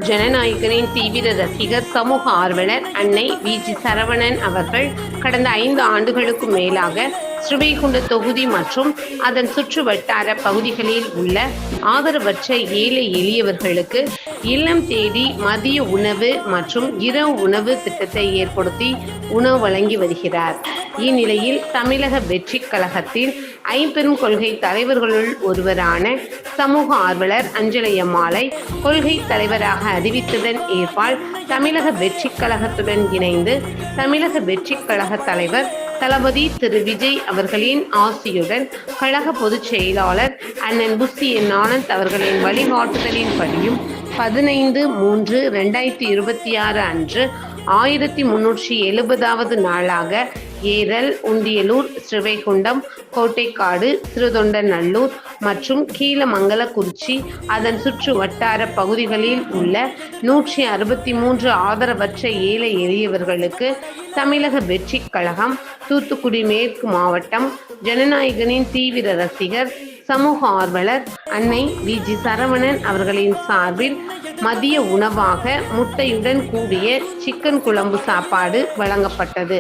ஜனநாயகனின் தீவிர ரசிகர், சமூக ஆர்வலர் அன்னை வி.ஜி. சரவணன் அவர்கள் கடந்த 5 ஆண்டுகளுக்கும் மேலாக ஸ்ரீவைகுண்ட தொகுதி மற்றும் அதன் சுற்று வட்டார பகுதிகளில் உள்ள ஆதரவற்ற ஏழை எளியவர்களுக்கு இல்லம் தேடி மதிய உணவு மற்றும் இரவு உணவு திட்டத்தை ஏற்படுத்தி உணவு வழங்கி வருகிறார். இந்நிலையில் தமிழக வெற்றிக் கழகத்தின் ஐம்பெரும் கொள்கை தலைவர்களுள் ஒருவரான சமூக ஆர்வலர் அஞ்சலையம்மாளை கொள்கை தலைவராக அறிவித்ததன் ஏற்பால் தமிழக வெற்றிக் கழகத்துடன் இணைந்து தமிழக வெற்றிக் கழக தலைவர் தளபதி திரு விஜய் அவர்களின் ஆசியுடன் கழக பொதுச் செயலாளர் அண்ணன் புஸ்ஸி என் ஆனந்த் அவர்களின் வழிகாட்டுதலின்படியும் 15/3/2026 அன்று 1370வது நாளாக ஏரல், உண்டியலூர், ஸ்ரீவைகுண்டம், கோட்டைக்காடு, சிறுதொண்டநல்லூர் மற்றும் கீழமங்கலக்குறிச்சி அதன் சுற்று வட்டார பகுதிகளில் உள்ள 163 ஆதரவற்ற ஏழை எளியவர்களுக்கு தமிழக வெற்றிக் கழகம், தூத்துக்குடி மேற்கு மாவட்டம் ஜனநாயகனின் தீவிர ரசிகர், சமூக ஆர்வலர் அன்னை வி.ஜி. சரவணன் அவர்களின் சார்பில் மதிய உணவாக முட்டையுடன் கூடிய சிக்கன் குழம்பு சாப்பாடு வழங்கப்பட்டது.